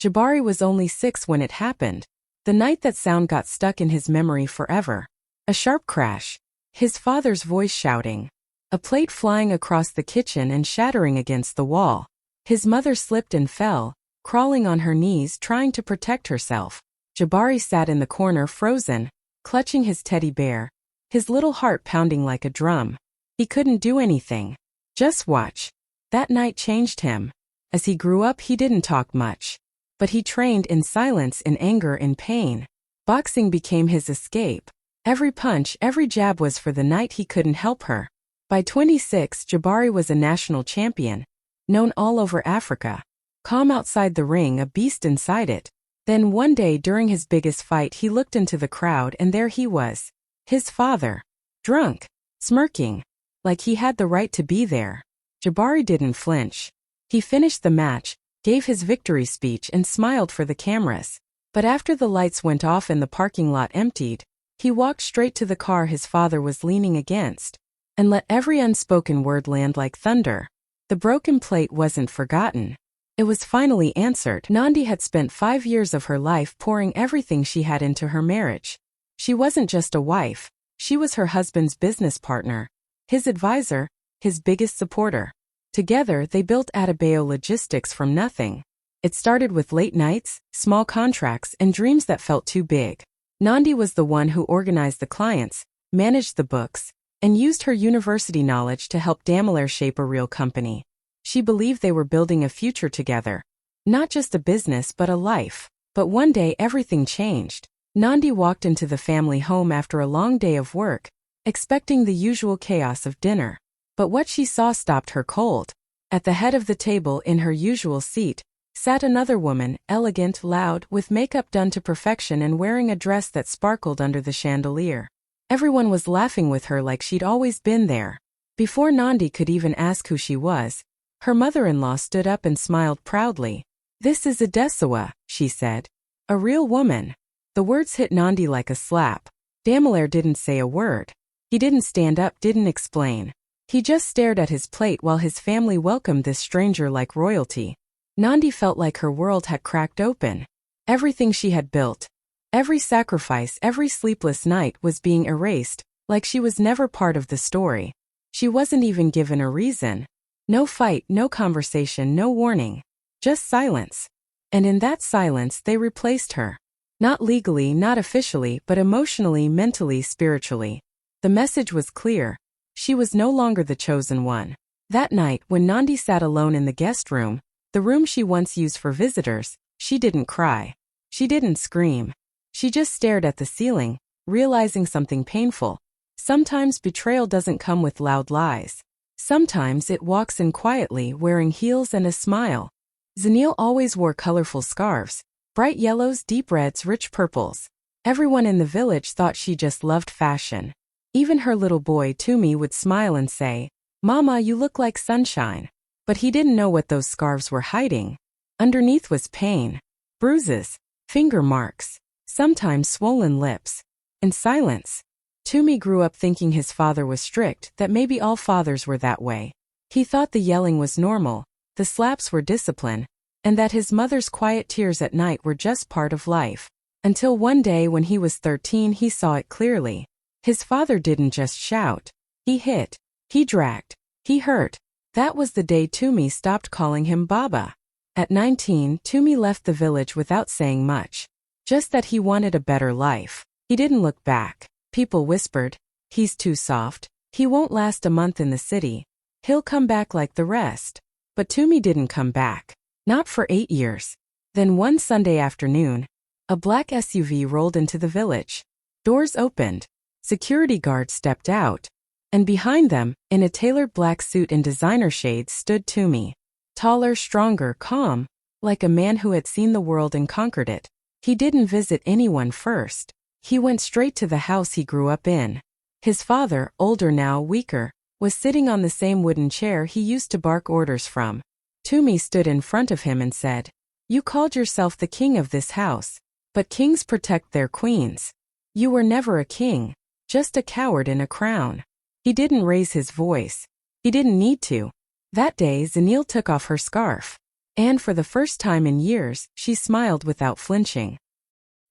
Jabari was only 6 when it happened. The night that sound got stuck in his memory forever. A sharp crash. His father's voice shouting. A plate flying across the kitchen and shattering against the wall. His mother slipped and fell, crawling on her knees trying to protect herself. Jabari sat in the corner frozen, clutching his teddy bear, his little heart pounding like a drum. He couldn't do anything. Just watch. That night changed him. As he grew up, he didn't talk much. But he trained in silence, in anger, in pain. Boxing became his escape. Every punch, every jab was for the night he couldn't help her. By 26, Jabari was a national champion, known all over Africa. Calm outside the ring, a beast inside it. Then one day during his biggest fight, he looked into the crowd and there he was. His father. Drunk. Smirking. Like he had the right to be there. Jabari didn't flinch. He finished the match, gave his victory speech and smiled for the cameras. But after the lights went off and the parking lot emptied, he walked straight to the car his father was leaning against, and let every unspoken word land like thunder. The broken plate wasn't forgotten. It was finally answered. Nandi had spent 5 years of her life pouring everything she had into her marriage. She wasn't just a wife, she was her husband's business partner, his advisor, his biggest supporter. Together, they built Adebayo Logistics from nothing. It started with late nights, small contracts, and dreams that felt too big. Nandi was the one who organized the clients, managed the books, and used her university knowledge to help Daimler shape a real company. She believed they were building a future together. Not just a business but a life. But one day everything changed. Nandi walked into the family home after a long day of work, expecting the usual chaos of dinner. But what she saw stopped her cold. At the head of the table, in her usual seat, sat another woman, elegant, loud, with makeup done to perfection and wearing a dress that sparkled under the chandelier. Everyone was laughing with her like she'd always been there. Before Nandi could even ask who she was, her mother-in-law stood up and smiled proudly. "This is Adesawa," she said. "A real woman." The words hit Nandi like a slap. Daimler didn't say a word. He didn't stand up, didn't explain. He just stared at his plate while his family welcomed this stranger like royalty. Nandi felt like her world had cracked open. Everything she had built, every sacrifice, every sleepless night was being erased, like she was never part of the story. She wasn't even given a reason. No fight, no conversation, no warning. Just silence. And in that silence they replaced her. Not legally, not officially, but emotionally, mentally, spiritually. The message was clear. She was no longer the chosen one. That night, when Nandi sat alone in the guest room, the room she once used for visitors, she didn't cry. She didn't scream. She just stared at the ceiling, realizing something painful. Sometimes betrayal doesn't come with loud lies. Sometimes it walks in quietly, wearing heels and a smile. Zanil always wore colorful scarves, bright yellows, deep reds, rich purples. Everyone in the village thought she just loved fashion. Even her little boy Tumi would smile and say, "Mama, you look like sunshine." But he didn't know what those scarves were hiding. Underneath was pain, bruises, finger marks, sometimes swollen lips, and silence. Tumi grew up thinking his father was strict, that maybe all fathers were that way. He thought the yelling was normal, the slaps were discipline, and that his mother's quiet tears at night were just part of life. Until one day when he was 13 he saw it clearly. His father didn't just shout. He hit. He dragged. He hurt. That was the day Tumi stopped calling him Baba. At 19, Tumi left the village without saying much. Just that he wanted a better life. He didn't look back. People whispered, "He's too soft. He won't last a month in the city. He'll come back like the rest." But Tumi didn't come back. Not for 8 years. Then one Sunday afternoon, a black SUV rolled into the village. Doors opened. Security guards stepped out. And behind them, in a tailored black suit and designer shades, stood Tumi. Taller, stronger, calm, like a man who had seen the world and conquered it. He didn't visit anyone first. He went straight to the house he grew up in. His father, older now, weaker, was sitting on the same wooden chair he used to bark orders from. Tumi stood in front of him and said, "You called yourself the king of this house. But kings protect their queens. You were never a king, just a coward in a crown." He didn't raise his voice. He didn't need to. That day Zanil took off her scarf. And for the first time in years, she smiled without flinching.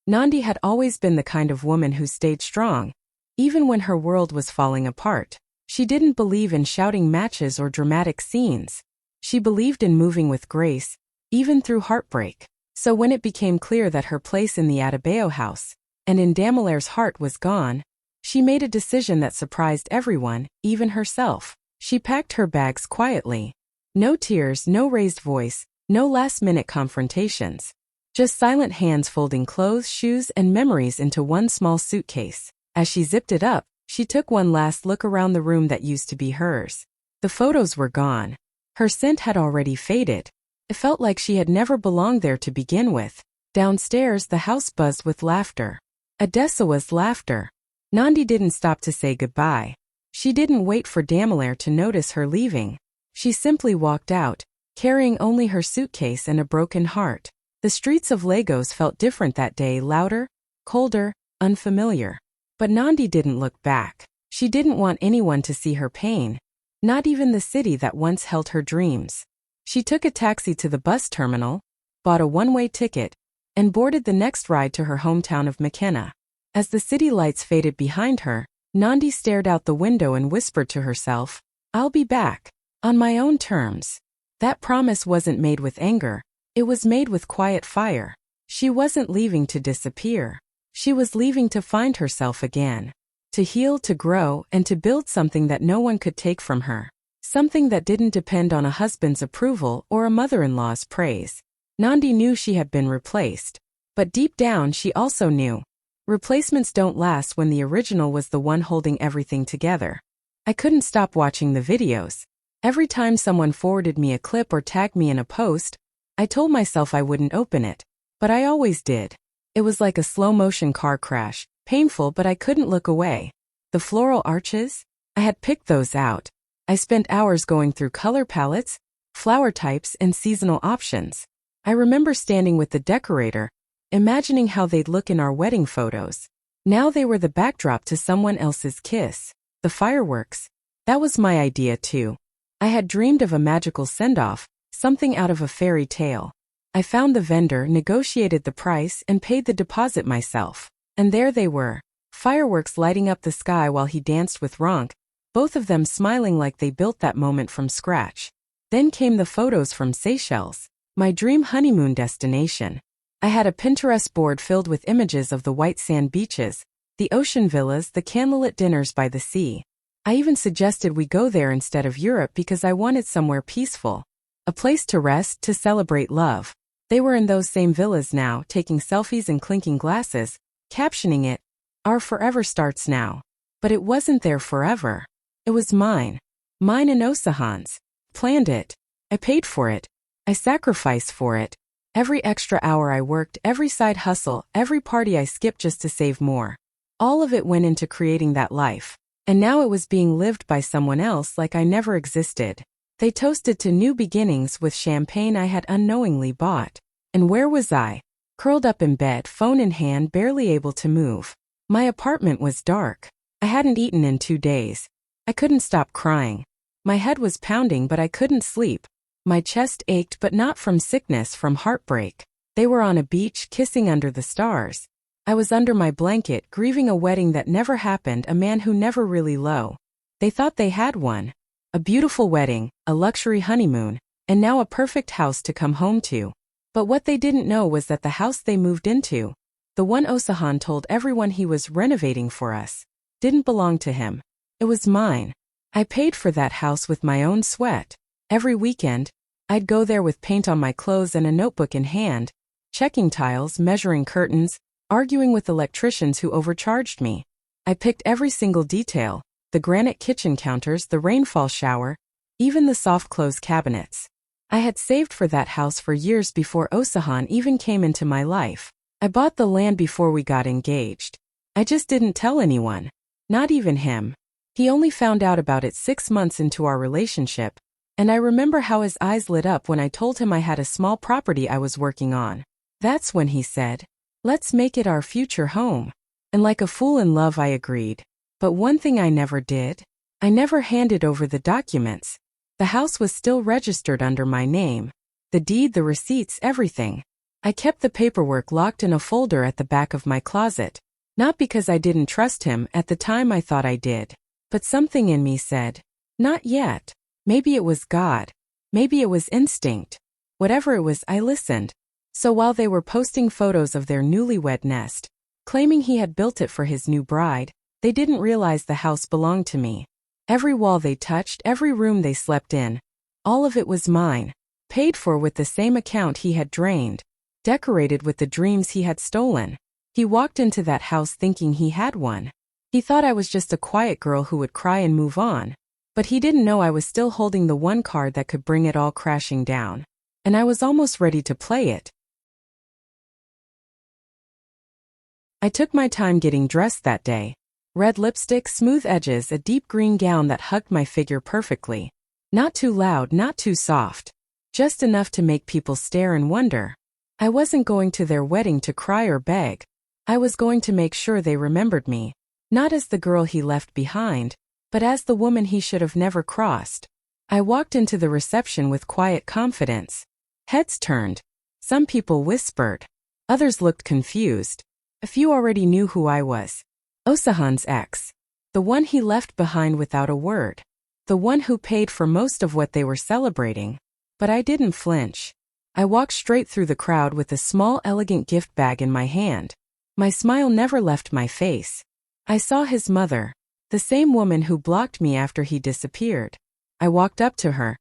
Nandi had always been the kind of woman who stayed strong, even when her world was falling apart. She didn't believe in shouting matches or dramatic scenes. She believed in moving with grace, even through heartbreak. So when it became clear that her place in the Adebayo house and in Damilaire's heart was gone, she made a decision that surprised everyone, even herself. She packed her bags quietly. No tears, no raised voice, no last-minute confrontations. Just silent hands folding clothes, shoes, and memories into one small suitcase. As she zipped it up, she took one last look around the room that used to be hers. The photos were gone. Her scent had already faded. It felt like she had never belonged there to begin with. Downstairs, the house buzzed with laughter. Adesawa's laughter. Nandi didn't stop to say goodbye. She didn't wait for Damilaire to notice her leaving. She simply walked out, carrying only her suitcase and a broken heart. The streets of Lagos felt different that day, louder, colder, unfamiliar. But Nandi didn't look back. She didn't want anyone to see her pain, not even the city that once held her dreams. She took a taxi to the bus terminal, bought a one-way ticket, and boarded the next ride to her hometown of Makena. As the city lights faded behind her, Nandi stared out the window and whispered to herself, "I'll be back, on my own terms." That promise wasn't made with anger. It was made with quiet fire. She wasn't leaving to disappear. She was leaving to find herself again. To heal, to grow, and to build something that no one could take from her. Something that didn't depend on a husband's approval or a mother-in-law's praise. Nandi knew she had been replaced. But deep down she also knew. Replacements don't last when the original was the one holding everything together. I couldn't stop watching the videos. Every time someone forwarded me a clip or tagged me in a post, I told myself I wouldn't open it. But I always did. It was like a slow-motion car crash, painful, but I couldn't look away. The floral arches? I had picked those out. I spent hours going through color palettes, flower types, and seasonal options. I remember standing with the decorator, imagining how they'd look in our wedding photos. Now they were the backdrop to someone else's kiss. The fireworks. That was my idea too. I had dreamed of a magical send-off, something out of a fairy tale. I found the vendor, negotiated the price, and paid the deposit myself. And there they were, fireworks lighting up the sky while he danced with Ronk, both of them smiling like they built that moment from scratch. Then came the photos from Seychelles, my dream honeymoon destination. I had a Pinterest board filled with images of the white sand beaches, the ocean villas, the candlelit dinners by the sea. I even suggested we go there instead of Europe because I wanted somewhere peaceful. A place to rest, to celebrate love. They were in those same villas now, taking selfies and clinking glasses, captioning it, "Our forever starts now." But it wasn't their forever. It was mine. Mine and Osahan's. Planned it. I paid for it. I sacrificed for it. Every extra hour I worked, every side hustle, every party I skipped just to save more. All of it went into creating that life. And now it was being lived by someone else like I never existed. They toasted to new beginnings with champagne I had unknowingly bought. And where was I? Curled up in bed, phone in hand, barely able to move. My apartment was dark. I hadn't eaten in 2 days. I couldn't stop crying. My head was pounding but I couldn't sleep. My chest ached, but not from sickness, from heartbreak. They were on a beach, kissing under the stars. I was under my blanket, grieving a wedding that never happened, a man who never really loved. They thought they had one. A beautiful wedding, a luxury honeymoon, and now a perfect house to come home to. But what they didn't know was that the house they moved into, the one Osahan told everyone he was renovating for us, didn't belong to him. It was mine. I paid for that house with my own sweat. Every weekend, I'd go there with paint on my clothes and a notebook in hand, checking tiles, measuring curtains, arguing with electricians who overcharged me. I picked every single detail, the granite kitchen counters, the rainfall shower, even the soft close cabinets. I had saved for that house for years before Osahan even came into my life. I bought the land before we got engaged. I just didn't tell anyone. Not even him. He only found out about it 6 months into our relationship, and I remember how his eyes lit up when I told him I had a small property I was working on. That's when he said, "Let's make it our future home." And like a fool in love I agreed. But one thing I never did. I never handed over the documents. The house was still registered under my name. The deed, the receipts, everything. I kept the paperwork locked in a folder at the back of my closet. Not because I didn't trust him, at the time I thought I did. But something in me said, not yet. Maybe it was God. Maybe it was instinct. Whatever it was, I listened. So while they were posting photos of their newlywed nest, claiming he had built it for his new bride, they didn't realize the house belonged to me. Every wall they touched, every room they slept in, all of it was mine, paid for with the same account he had drained, decorated with the dreams he had stolen. He walked into that house thinking he had one. He thought I was just a quiet girl who would cry and move on. But he didn't know I was still holding the one card that could bring it all crashing down. And I was almost ready to play it. I took my time getting dressed that day. Red lipstick, smooth edges, a deep green gown that hugged my figure perfectly. Not too loud, not too soft. Just enough to make people stare and wonder. I wasn't going to their wedding to cry or beg. I was going to make sure they remembered me. Not as the girl he left behind, but as the woman he should have never crossed. I walked into the reception with quiet confidence. Heads turned. Some people whispered. Others looked confused. A few already knew who I was. Osahan's ex. The one he left behind without a word. The one who paid for most of what they were celebrating. But I didn't flinch. I walked straight through the crowd with a small, elegant gift bag in my hand. My smile never left my face. I saw his mother, the same woman who blocked me after he disappeared. I walked up to her,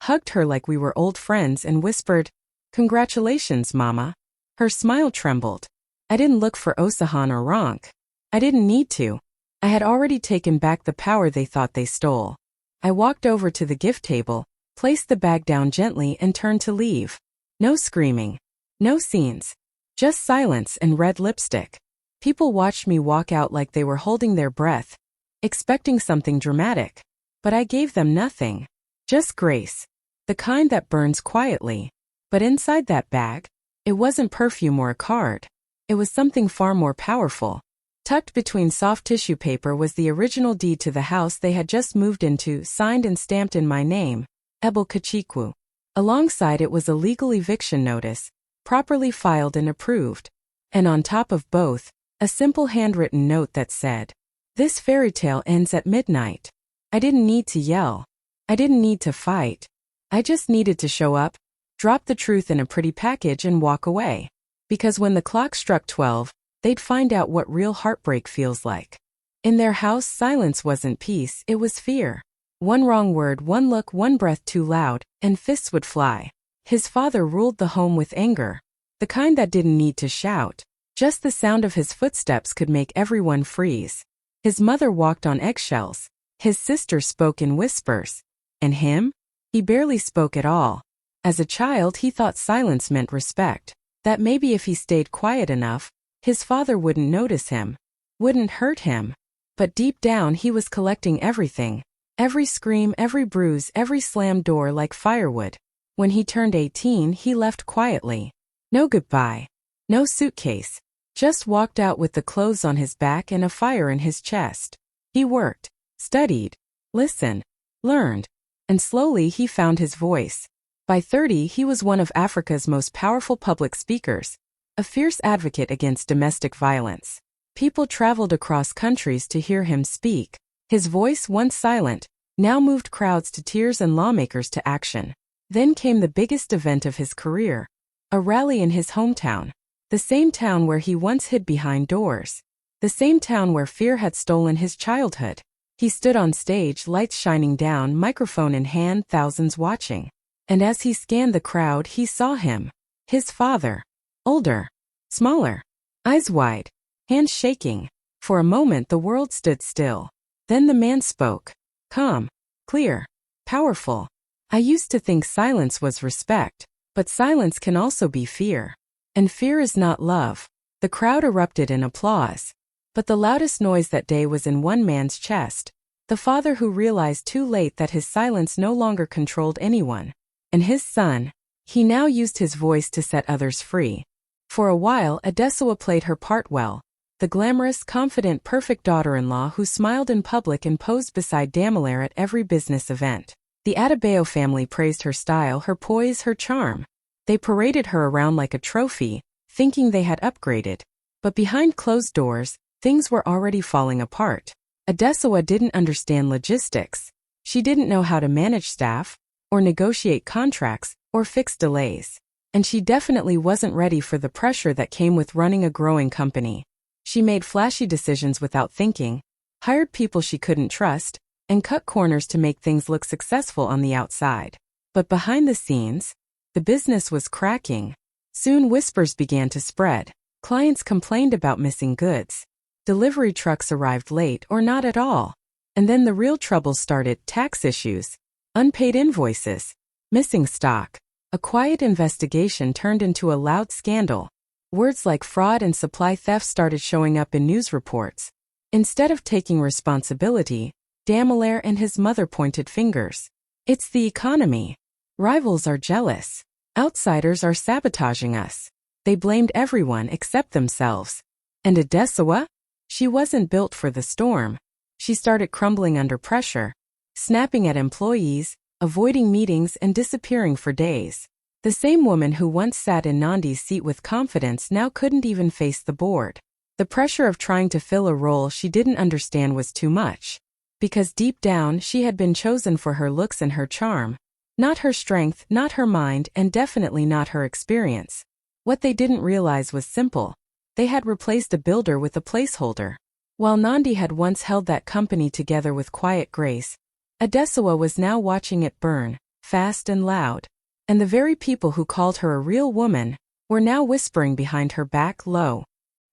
hugged her like we were old friends and whispered, "Congratulations, Mama." Her smile trembled. I didn't look for Osahan or Ronk. I didn't need to. I had already taken back the power they thought they stole. I walked over to the gift table, placed the bag down gently and turned to leave. No screaming. No scenes. Just silence and red lipstick. People watched me walk out like they were holding their breath, expecting something dramatic. But I gave them nothing. Just grace. The kind that burns quietly. But inside that bag, it wasn't perfume or a card. It was something far more powerful. Tucked between soft tissue paper was the original deed to the house they had just moved into, signed and stamped in my name, Ebel Kachikwu. Alongside it was a legal eviction notice, properly filed and approved. And on top of both, a simple handwritten note that said, "This fairy tale ends at midnight." I didn't need to yell. I didn't need to fight. I just needed to show up, drop the truth in a pretty package and walk away. Because when the clock struck 12, they'd find out what real heartbreak feels like. In their house, silence wasn't peace, it was fear. One wrong word, one look, one breath too loud, and fists would fly. His father ruled the home with anger. The kind that didn't need to shout. Just the sound of his footsteps could make everyone freeze. His mother walked on eggshells. His sister spoke in whispers. And him? He barely spoke at all. As a child, he thought silence meant respect. That maybe if he stayed quiet enough, his father wouldn't notice him, wouldn't hurt him. But deep down he was collecting everything. Every scream, every bruise, every slammed door like firewood. When he turned 18, he left quietly. No goodbye. No suitcase. Just walked out with the clothes on his back and a fire in his chest. He worked, studied, listened, learned, and slowly he found his voice. By 30, he was one of Africa's most powerful public speakers, a fierce advocate against domestic violence. People traveled across countries to hear him speak. His voice, once silent, now moved crowds to tears and lawmakers to action. Then came the biggest event of his career, a rally in his hometown, the same town where he once hid behind doors, the same town where fear had stolen his childhood. He stood on stage, lights shining down, microphone in hand, thousands watching. And as he scanned the crowd, he saw him, his father, older, smaller, eyes wide, hands shaking. For a moment the world stood still. Then the man spoke, calm, clear, powerful. I used to think silence was respect, but silence can also be fear. And fear is not love. The crowd erupted in applause. But the loudest noise that day was in one man's chest, the father who realized too late that his silence no longer controlled anyone. And his son, he now used his voice to set others free. For a while, Adesua played her part well, the glamorous, confident, perfect daughter-in-law who smiled in public and posed beside Damilare at every business event. The Adebayo family praised her style, her poise, her charm. They paraded her around like a trophy, thinking they had upgraded. But behind closed doors, things were already falling apart. Adesawa didn't understand logistics. She didn't know how to manage staff, or negotiate contracts, or fix delays. And she definitely wasn't ready for the pressure that came with running a growing company. She made flashy decisions without thinking, hired people she couldn't trust, and cut corners to make things look successful on the outside. But behind the scenes, the business was cracking. Soon whispers began to spread. Clients complained about missing goods. Delivery trucks arrived late or not at all. And then the real trouble started: tax issues, unpaid invoices, missing stock. A quiet investigation turned into a loud scandal. Words like fraud and supply theft started showing up in news reports. Instead of taking responsibility, Daimler and his mother pointed fingers. It's the economy. Rivals are jealous. Outsiders are sabotaging us. They blamed everyone except themselves. And Adesawa? She wasn't built for the storm. She started crumbling under pressure, snapping at employees, avoiding meetings and disappearing for days. The same woman who once sat in Nandi's seat with confidence now couldn't even face the board. The pressure of trying to fill a role she didn't understand was too much. Because deep down she had been chosen for her looks and her charm. Not her strength, not her mind, and definitely not her experience. What they didn't realize was simple. They had replaced a builder with a placeholder. While Nandi had once held that company together with quiet grace, Adesawa was now watching it burn, fast and loud. And the very people who called her a real woman were now whispering behind her back low.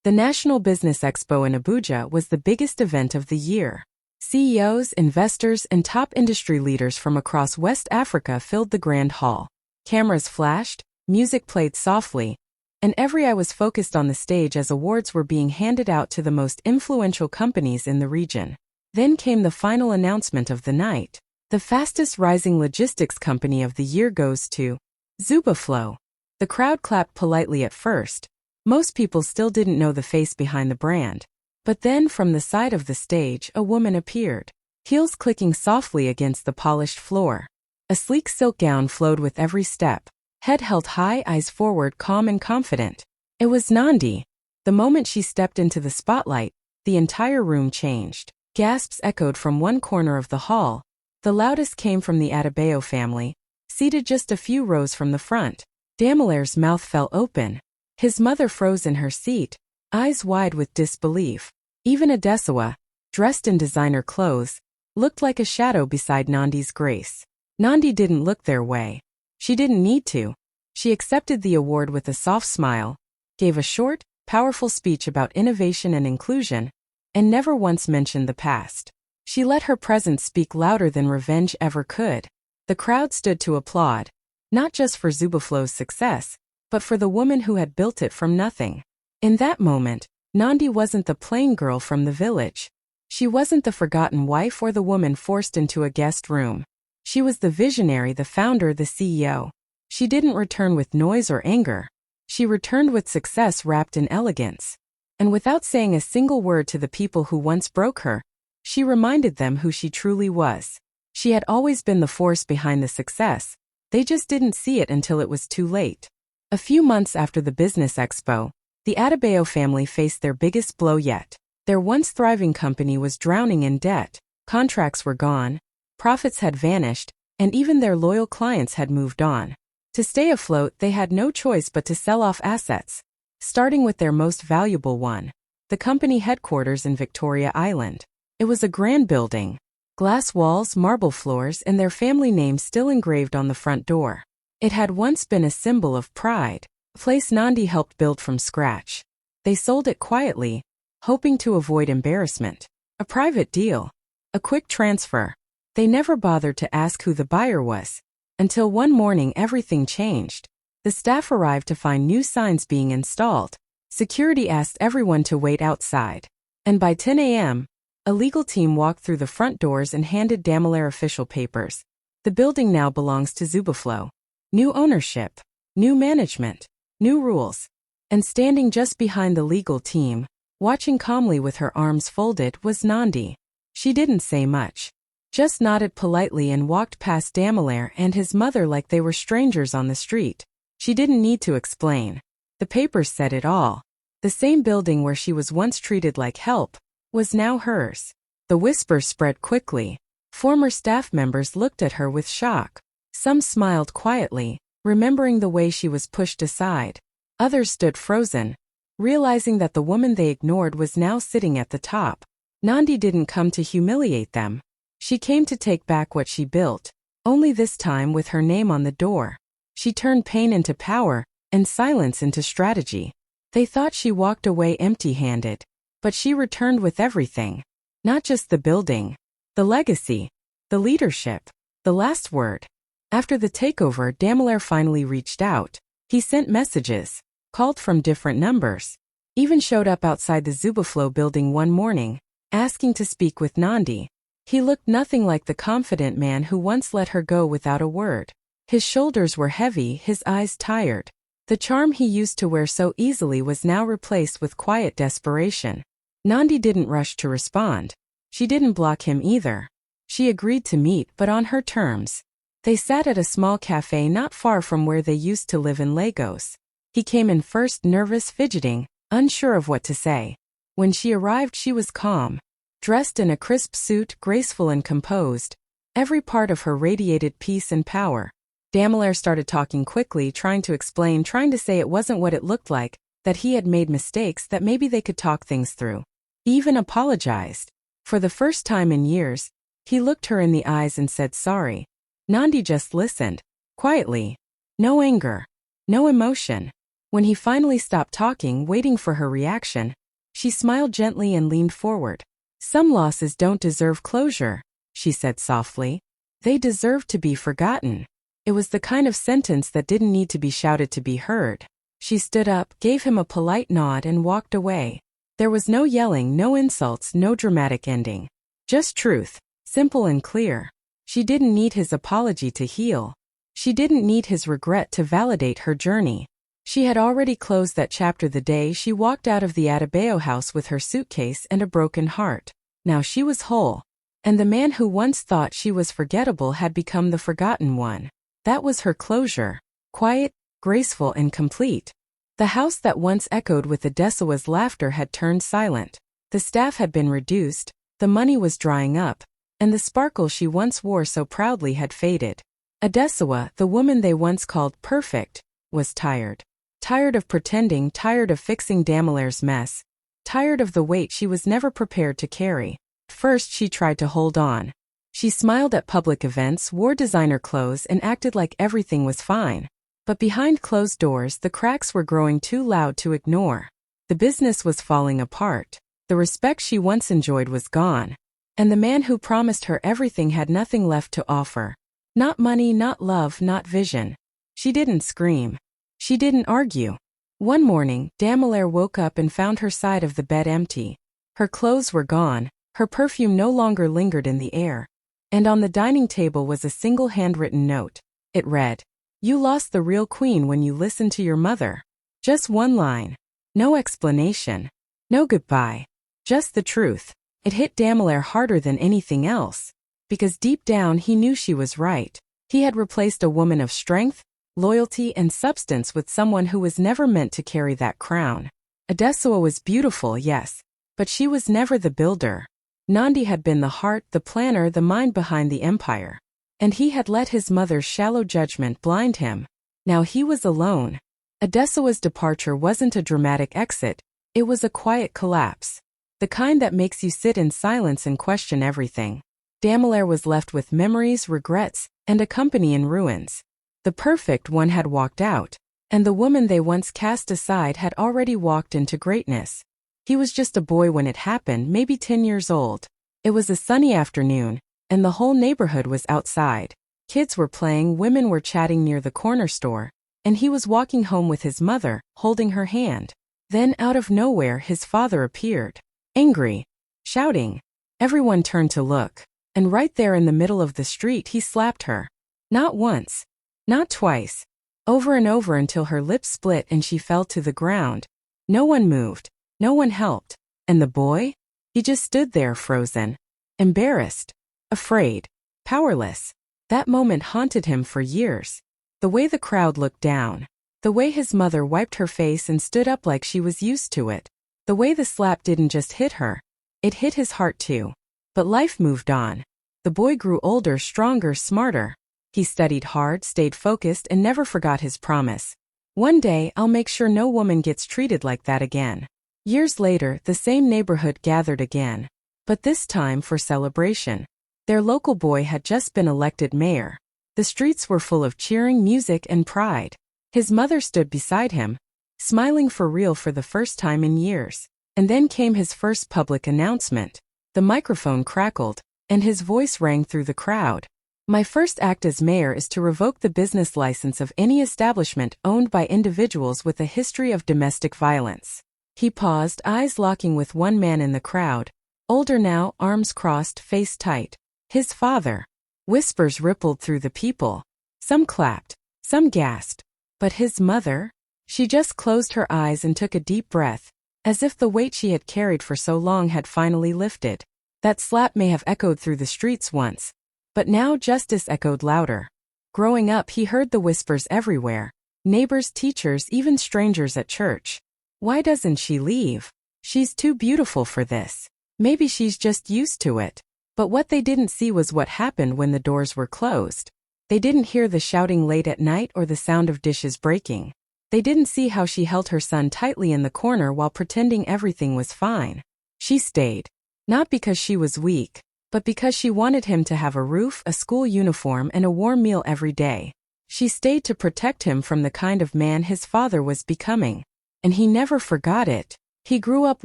The National Business Expo in Abuja was the biggest event of the year. CEOs, investors, and top industry leaders from across West Africa filled the grand hall. Cameras flashed, music played softly, and every eye was focused on the stage as awards were being handed out to the most influential companies in the region. Then came the final announcement of the night. The fastest rising logistics company of the year goes to Zubaflow. The crowd clapped politely at first. Most people still didn't know the face behind the brand. But then from the side of the stage a woman appeared, heels clicking softly against the polished floor. A sleek silk gown flowed with every step, head held high, eyes forward, calm and confident. It was Nandi. The moment she stepped into the spotlight, the entire room changed. Gasps echoed from one corner of the hall. The loudest came from the Adebayo family, seated just a few rows from the front. Daimler's mouth fell open. His mother froze in her seat, eyes wide with disbelief. Even Adesawa, dressed in designer clothes, looked like a shadow beside Nandi's grace. Nandi didn't look their way. She didn't need to. She accepted the award with a soft smile, gave a short, powerful speech about innovation and inclusion, and never once mentioned the past. She let her presence speak louder than revenge ever could. The crowd stood to applaud, not just for Zubaflow's success, but for the woman who had built it from nothing. In that moment, Nandi wasn't the plain girl from the village. She wasn't the forgotten wife or the woman forced into a guest room. She was the visionary, the founder, the CEO. She didn't return with noise or anger. She returned with success wrapped in elegance. And without saying a single word to the people who once broke her, she reminded them who she truly was. She had always been the force behind the success. They just didn't see it until it was too late. A few months after the business expo, the Adebayo family faced their biggest blow yet. Their once thriving company was drowning in debt. Contracts were gone, profits had vanished, and even their loyal clients had moved on. To stay afloat, they had no choice but to sell off assets, starting with their most valuable one, the company headquarters in Victoria Island. It was a grand building, glass walls, marble floors, and their family name still engraved on the front door. It had once been a symbol of pride, a place Nandi helped build from scratch. They sold it quietly, hoping to avoid embarrassment. A private deal, a quick transfer. They never bothered to ask who the buyer was. Until one morning everything changed. The staff arrived to find new signs being installed. Security asked everyone to wait outside. And by 10 a.m., a legal team walked through the front doors and handed Daimler official papers. The building now belongs to Zubaflow. New ownership, new management, new rules. And standing just behind the legal team, watching calmly with her arms folded, was Nandi. She didn't say much, just nodded politely and walked past Daimler and his mother like they were strangers on the street. She didn't need to explain. The papers said it all. The same building where she was once treated like help was now hers. The whispers spread quickly. Former staff members looked at her with shock. Some smiled quietly, remembering the way she was pushed aside. Others stood frozen, realizing that the woman they ignored was now sitting at the top. Nandi didn't come to humiliate them. She came to take back what she built, only this time with her name on the door. She turned pain into power, and silence into strategy. They thought she walked away empty-handed, but she returned with everything. Not just the building, the legacy, the leadership, the last word. After the takeover, Daimler finally reached out. He sent messages, called from different numbers, even showed up outside the Zubaflow building one morning, asking to speak with Nandi. He looked nothing like the confident man who once let her go without a word. His shoulders were heavy, his eyes tired. The charm he used to wear so easily was now replaced with quiet desperation. Nandi didn't rush to respond. She didn't block him either. She agreed to meet, but on her terms. They sat at a small cafe not far from where they used to live in Lagos. He came in first, nervous, fidgeting, unsure of what to say. When she arrived, she was calm, dressed in a crisp suit, graceful and composed. Every part of her radiated peace and power. Daimler started talking quickly, trying to explain, trying to say it wasn't what it looked like, that he had made mistakes, that maybe they could talk things through. He even apologized. For the first time in years, he looked her in the eyes and said sorry. Nandi just listened, quietly. No anger, no emotion. When he finally stopped talking, waiting for her reaction, she smiled gently and leaned forward. Some losses don't deserve closure, she said softly. They deserve to be forgotten. It was the kind of sentence that didn't need to be shouted to be heard. She stood up, gave him a polite nod and walked away. There was no yelling, no insults, no dramatic ending. Just truth, simple and clear. She didn't need his apology to heal. She didn't need his regret to validate her journey. She had already closed that chapter the day she walked out of the Adebayo house with her suitcase and a broken heart. Now she was whole. And the man who once thought she was forgettable had become the forgotten one. That was her closure. Quiet, graceful and complete. The house that once echoed with Adesawa's laughter had turned silent. The staff had been reduced, the money was drying up, and the sparkle she once wore so proudly had faded. Adesawa, the woman they once called perfect, was tired. Tired of pretending, tired of fixing Daimler's mess, tired of the weight she was never prepared to carry. First she tried to hold on. She smiled at public events, wore designer clothes and acted like everything was fine. But behind closed doors the cracks were growing too loud to ignore. The business was falling apart. The respect she once enjoyed was gone. And the man who promised her everything had nothing left to offer. Not money, not love, not vision. She didn't scream. She didn't argue. One morning, Daimler woke up and found her side of the bed empty. Her clothes were gone, her perfume no longer lingered in the air. And on the dining table was a single handwritten note. It read, "You lost the real queen when you listened to your mother." Just one line. No explanation. No goodbye. Just the truth. It hit Daimler harder than anything else. Because deep down he knew she was right. He had replaced a woman of strength, loyalty and substance with someone who was never meant to carry that crown. Adesawa was beautiful, yes, but she was never the builder. Nandi had been the heart, the planner, the mind behind the empire. And he had let his mother's shallow judgment blind him. Now he was alone. Adesawa's departure wasn't a dramatic exit, it was a quiet collapse. The kind that makes you sit in silence and question everything. Daimler was left with memories, regrets, and a company in ruins. The perfect one had walked out, and the woman they once cast aside had already walked into greatness. He was just a boy when it happened, maybe 10 years old. It was a sunny afternoon, and the whole neighborhood was outside. Kids were playing, women were chatting near the corner store, and he was walking home with his mother, holding her hand. Then out of nowhere his father appeared. Angry. Shouting. Everyone turned to look, and right there in the middle of the street he slapped her. Not once. Not twice. Over and over until her lips split and she fell to the ground. No one moved. No one helped. And the boy? He just stood there frozen. Embarrassed. Afraid. Powerless. That moment haunted him for years. The way the crowd looked down. The way his mother wiped her face and stood up like she was used to it. The way the slap didn't just hit her. It hit his heart too. But life moved on. The boy grew older, stronger, smarter. He studied hard, stayed focused, and never forgot his promise. One day, I'll make sure no woman gets treated like that again. Years later, the same neighborhood gathered again. But this time for celebration. Their local boy had just been elected mayor. The streets were full of cheering, music, and pride. His mother stood beside him, smiling for real for the first time in years. And then came his first public announcement. The microphone crackled, and his voice rang through the crowd. My first act as mayor is to revoke the business license of any establishment owned by individuals with a history of domestic violence. He paused, eyes locking with one man in the crowd. Older now, arms crossed, face tight. His father. Whispers rippled through the people. Some clapped, some gasped. But his mother? She just closed her eyes and took a deep breath, as if the weight she had carried for so long had finally lifted. That slap may have echoed through the streets once, but now justice echoed louder. Growing up, he heard the whispers everywhere. Neighbors, teachers, even strangers at church. Why doesn't she leave? She's too beautiful for this. Maybe she's just used to it. But what they didn't see was what happened when the doors were closed. They didn't hear the shouting late at night or the sound of dishes breaking. They didn't see how she held her son tightly in the corner while pretending everything was fine. She stayed. Not because she was weak, but because she wanted him to have a roof, a school uniform, and a warm meal every day. She stayed to protect him from the kind of man his father was becoming. And he never forgot it. He grew up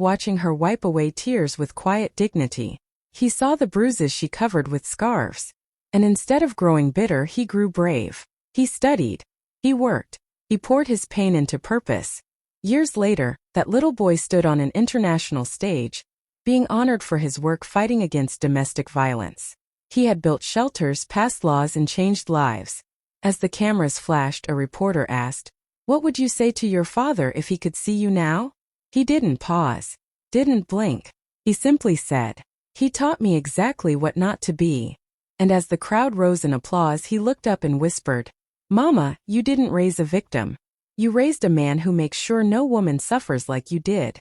watching her wipe away tears with quiet dignity. He saw the bruises she covered with scarves. And instead of growing bitter, he grew brave. He studied. He worked. He poured his pain into purpose. Years later, that little boy stood on an international stage, being honored for his work fighting against domestic violence. He had built shelters, passed laws, and changed lives. As the cameras flashed, a reporter asked, "What would you say to your father if he could see you now?" He didn't pause, didn't blink. He simply said, "He taught me exactly what not to be." And as the crowd rose in applause, he looked up and whispered, "Mama, you didn't raise a victim. You raised a man who makes sure no woman suffers like you did."